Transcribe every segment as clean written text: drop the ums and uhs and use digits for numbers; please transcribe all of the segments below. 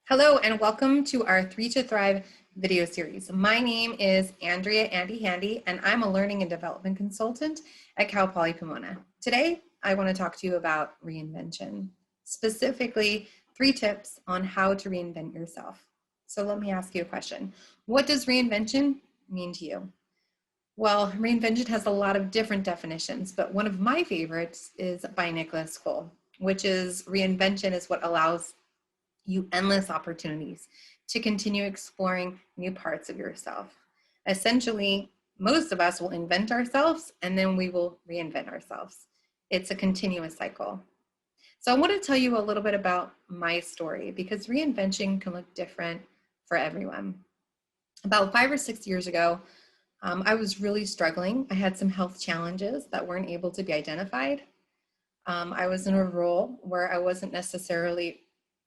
Hello and welcome to our Three to Thrive video series. My name is Andrea Andy Handy and I'm a learning and development consultant at Cal Poly Pomona. Today, I want to talk to you about reinvention, specifically 3 tips on how to reinvent yourself. So let me ask you a question. What does reinvention mean to you? Well, reinvention has a lot of different definitions, but one of my favorites is by Nicholas Cole, which is reinvention is what allows you endless opportunities to continue exploring new parts of yourself. Essentially, most of us will invent ourselves and then we will reinvent ourselves. It's a continuous cycle. So I want to tell you a little bit about my story because reinvention can look different for everyone. About 5 or 6 years ago, I was really struggling. I had some health challenges that weren't able to be identified. I was in a role where I wasn't necessarily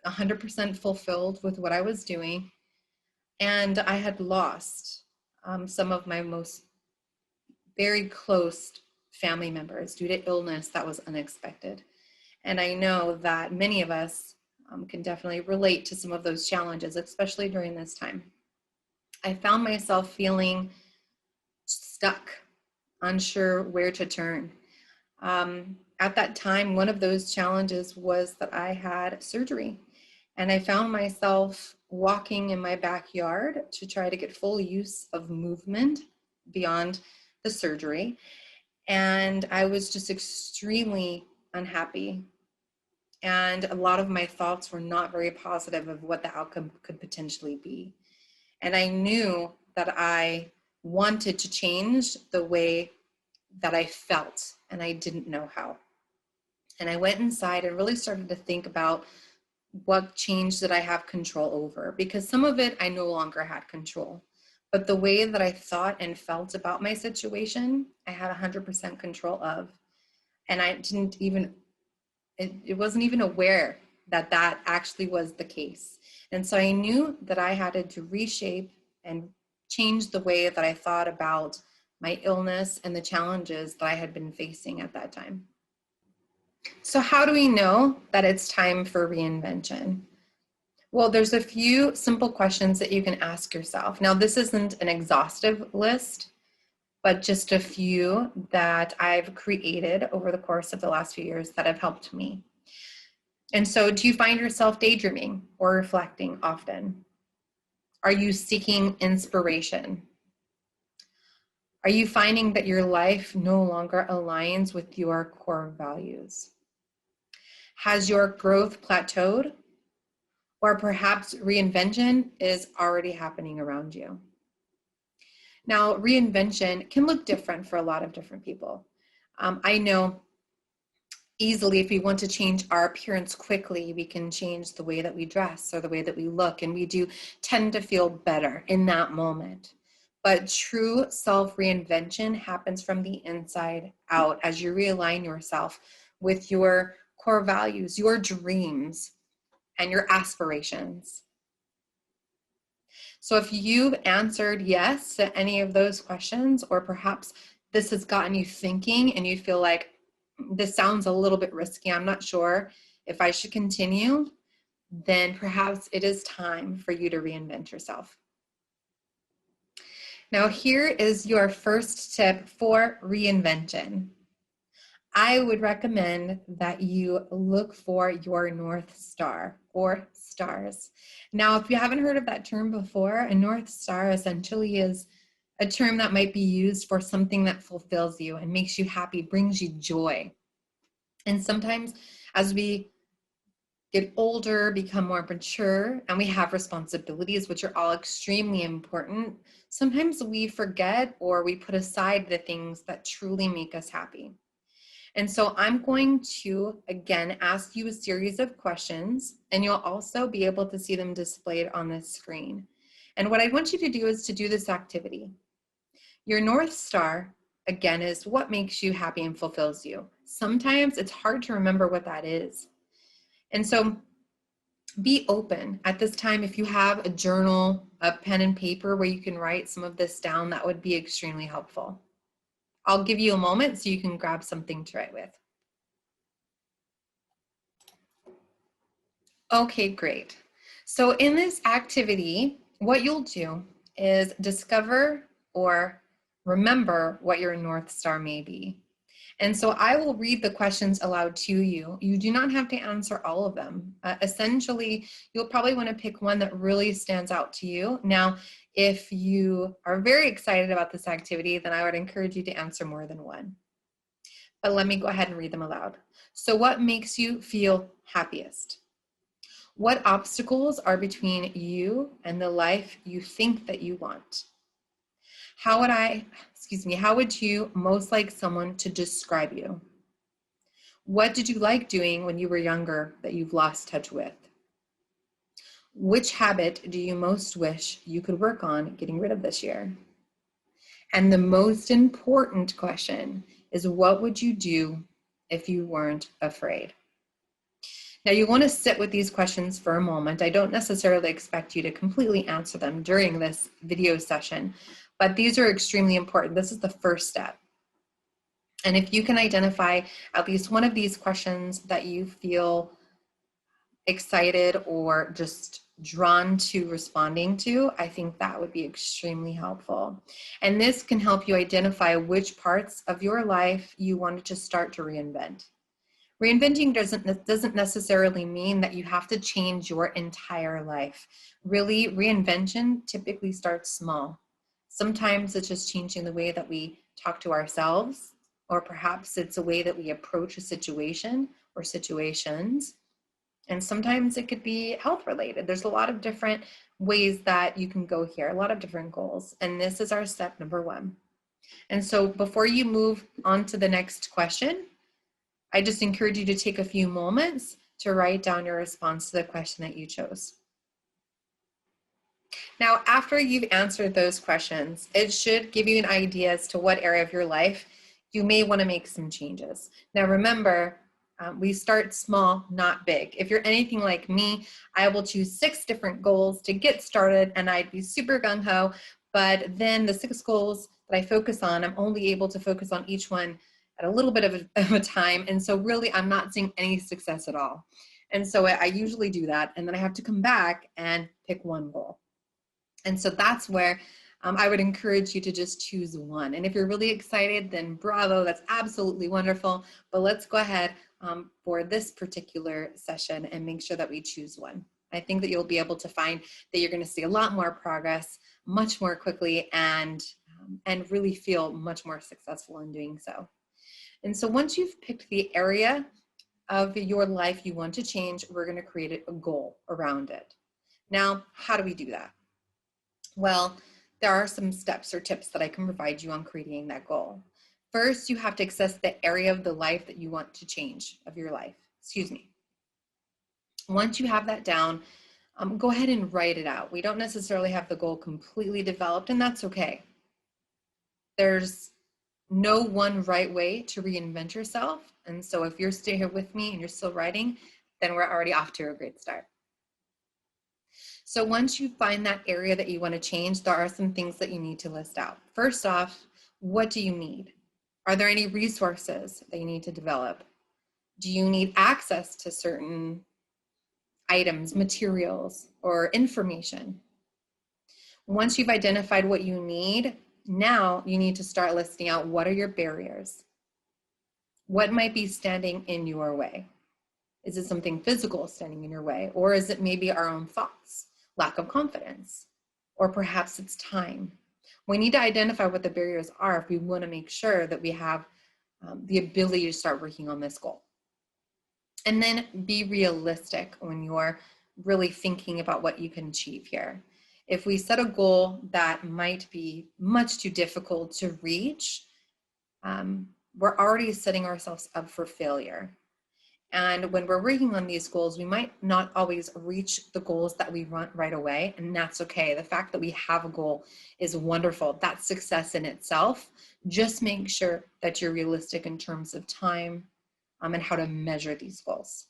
100% fulfilled with what I was doing. And I had lost some of my most very close family members due to illness that was unexpected. And I know that many of us can definitely relate to some of those challenges, especially during this time. I found myself feeling stuck, unsure where to turn. At that time, one of those challenges was that I had surgery. And I found myself walking in my backyard to try to get full use of movement beyond the surgery. And I was just extremely unhappy. And a lot of my thoughts were not very positive of what the outcome could potentially be. And I knew that I wanted to change the way that I felt, and I didn't know how. And I went inside and really started to think about what change did I have control over? Because some of it I no longer had control. But the way that I thought and felt about my situation, I had 100% control of. And I didn't even, it wasn't even aware that that actually was the case. And so I knew that I had to reshape and change the way that I thought about my illness and the challenges that I had been facing at that time. So how do we know that it's time for reinvention? Well, there's a few simple questions that you can ask yourself. Now, this isn't an exhaustive list, but just a few that I've created over the course of the last few years that have helped me. And so, do you find yourself daydreaming or reflecting often? Are you seeking inspiration? Are you finding that your life no longer aligns with your core values? Has your growth plateaued? Or perhaps reinvention is already happening around you. Now, reinvention can look different for a lot of different people. I know easily if we want to change our appearance quickly, we can change the way that we dress or the way that we look, and we do tend to feel better in that moment. But true self-reinvention happens from the inside out as you realign yourself with your core values, your dreams, and your aspirations. So if you've answered yes to any of those questions, or perhaps this has gotten you thinking and you feel like this sounds a little bit risky, I'm not sure if I should continue, then perhaps it is time for you to reinvent yourself. Now, here is your first tip for reinvention. I would recommend that you look for your North Star or stars. Now, if you haven't heard of that term before, a North Star essentially is a term that might be used for something that fulfills you and makes you happy, brings you joy. And sometimes as we get older, become more mature, and we have responsibilities, which are all extremely important, sometimes we forget or we put aside the things that truly make us happy. And so I'm going to, again, ask you a series of questions, and you'll also be able to see them displayed on this screen. And what I want you to do is to do this activity. Your North Star, again, is what makes you happy and fulfills you. Sometimes it's hard to remember what that is. And so be open at this time. If you have a journal, a pen and paper where you can write some of this down, that would be extremely helpful. I'll give you a moment so you can grab something to write with. Okay, great. So in this activity, what you'll do is discover or remember what your North Star may be. And so I will read the questions aloud to you. You do not have to answer all of them. Essentially, you'll probably want to pick one that really stands out to you. Now, if you are very excited about this activity, then I would encourage you to answer more than one. But let me go ahead and read them aloud. So what makes you feel happiest? What obstacles are between you and the life you think that you want? How would you most like someone to describe you? What did you like doing when you were younger that you've lost touch with? Which habit do you most wish you could work on getting rid of this year? And the most important question is, what would you do if you weren't afraid? Now you want to sit with these questions for a moment. I don't necessarily expect you to completely answer them during this video session, but these are extremely important. This is the first step. And if you can identify at least one of these questions that you feel excited or just drawn to responding to, I think that would be extremely helpful. And this can help you identify which parts of your life you wanted to start to reinvent. Reinventing doesn't necessarily mean that you have to change your entire life. Really, reinvention typically starts small. Sometimes it's just changing the way that we talk to ourselves, or perhaps it's a way that we approach a situation or situations. And sometimes it could be health related. There's a lot of different ways that you can go here, a lot of different goals. And this is our step number one. And so before you move on to the next question, I just encourage you to take a few moments to write down your response to the question that you chose. Now, after you've answered those questions, it should give you an idea as to what area of your life you may want to make some changes. Now, remember, we start small, not big. If you're anything like me, I will choose 6 different goals to get started, and I'd be super gung-ho, but then the 6 goals that I focus on, I'm only able to focus on each one at a little bit of a time, and so really I'm not seeing any success at all. And so I usually do that, and then I have to come back and pick one goal. And so that's where I would encourage you to just choose one. And if you're really excited, then bravo, that's absolutely wonderful. But let's go ahead for this particular session and make sure that we choose one. I think that you'll be able to find that you're going to see a lot more progress much more quickly and really feel much more successful in doing so. And so once you've picked the area of your life you want to change, we're going to create a goal around it. Now, how do we do that? Well, there are some steps or tips that I can provide you on creating that goal. First, you have to assess the area of the life that you want to change, of your life. Once you have that down, go ahead and write it out. We don't necessarily have the goal completely developed, and that's okay. There's no one right way to reinvent yourself. And so if you're still here with me and you're still writing, then we're already off to a great start. So once you find that area that you want to change, there are some things that you need to list out. First off, what do you need? Are there any resources that you need to develop? Do you need access to certain items, materials, or information? Once you've identified what you need, now you need to start listing out what are your barriers. What might be standing in your way? Is it something physical standing in your way? Or is it maybe our own thoughts, lack of confidence? Or perhaps it's time. We need to identify what the barriers are if we want to make sure that we have the ability to start working on this goal. And then be realistic when you're really thinking about what you can achieve here. If we set a goal that might be much too difficult to reach, we're already setting ourselves up for failure. And when we're working on these goals, we might not always reach the goals that we want right away, and that's okay. The fact that we have a goal is wonderful. That's success in itself. Just make sure that you're realistic in terms of time and how to measure these goals.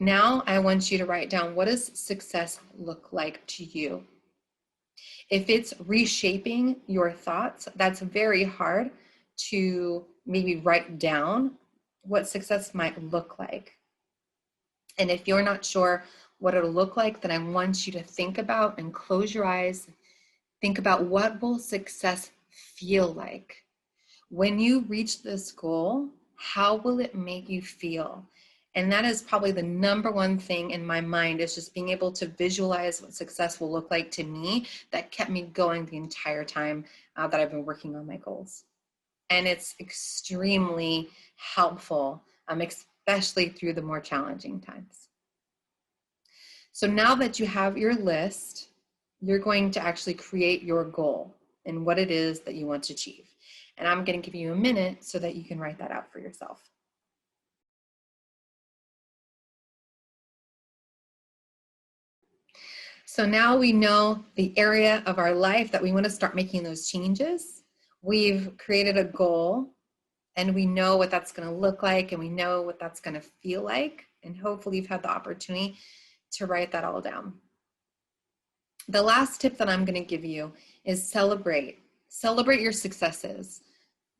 Now, I want you to write down, what does success look like to you? If it's reshaping your thoughts, that's very hard to maybe write down what success might look like. And if you're not sure what it'll look like, then I want you to think about and close your eyes. Think about, what will success feel like? When you reach this goal, how will it make you feel? And that is probably the number one thing in my mind, is just being able to visualize what success will look like to me. That kept me going the entire time that I've been working on my goals. And it's extremely helpful, especially through the more challenging times. So now that you have your list, you're going to actually create your goal and what it is that you want to achieve. And I'm going to give you a minute so that you can write that out for yourself. So now we know the area of our life that we want to start making those changes. We've created a goal, and we know what that's going to look like, and we know what that's going to feel like. And hopefully you've had the opportunity to write that all down. The last tip that I'm going to give you is celebrate. Celebrate your successes.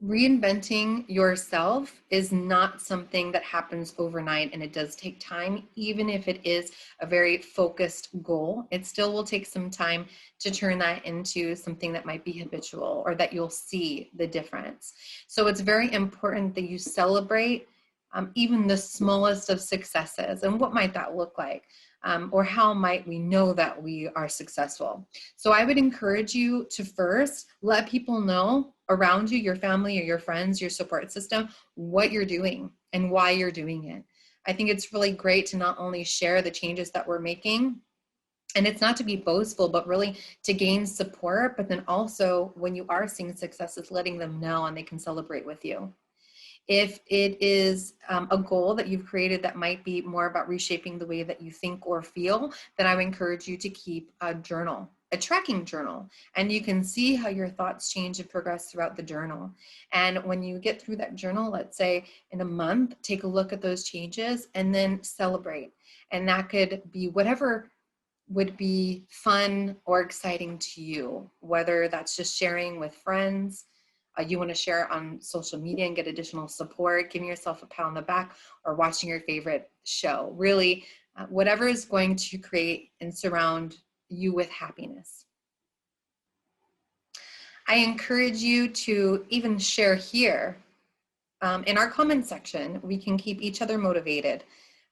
Reinventing yourself is not something that happens overnight, and it does take time. Even if it is a very focused goal, it still will take some time to turn that into something that might be habitual, or that you'll see the difference. So it's very important that you celebrate even the smallest of successes. And what might that look like? Or how might we know that we are successful? So I would encourage you to first let people know around you, your family or your friends, your support system, what you're doing and why you're doing it. I think it's really great to not only share the changes that we're making, and it's not to be boastful, but really to gain support, but then also when you are seeing successes, letting them know and they can celebrate with you. If it is a goal that you've created that might be more about reshaping the way that you think or feel, then I would encourage you to keep a journal, a tracking journal, and you can see how your thoughts change and progress throughout the journal. And when you get through that journal, let's say in a month, take a look at those changes and then celebrate. And that could be whatever would be fun or exciting to you, whether that's just sharing with friends, you want to share on social media and get additional support, giving yourself a pat on the back, or watching your favorite show. Really, whatever is going to create and surround you with happiness. I encourage you to even share here. In our comment section, we can keep each other motivated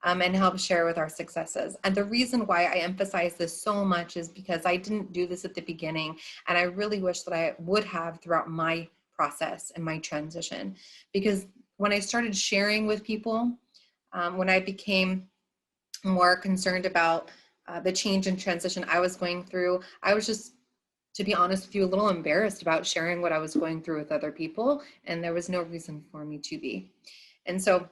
and help share with our successes. And the reason why I emphasize this so much is because I didn't do this at the beginning, and I really wish that I would have throughout my process and my transition. Because when I started sharing with people, when I became more concerned about the change and transition I was going through, I was just, to be honest with you, a little embarrassed about sharing what I was going through with other people, and there was no reason for me to be. And so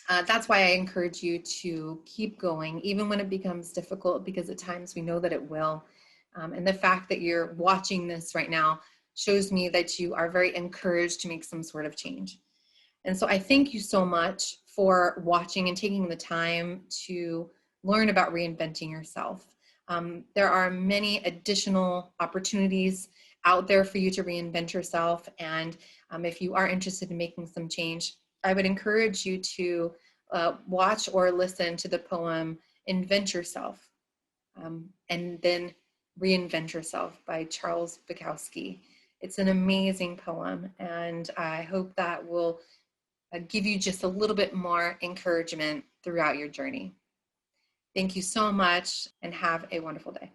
that's why I encourage you to keep going, even when it becomes difficult, because at times we know that it will. And the fact that you're watching this right now shows me that you are very encouraged to make some sort of change. And so I thank you so much for watching and taking the time to learn about reinventing yourself. There are many additional opportunities out there for you to reinvent yourself. And if you are interested in making some change, I would encourage you to watch or listen to the poem Invent Yourself, and then Reinvent Yourself by Charles Bukowski. It's an amazing poem, and I hope that will give you just a little bit more encouragement throughout your journey. Thank you so much, and have a wonderful day.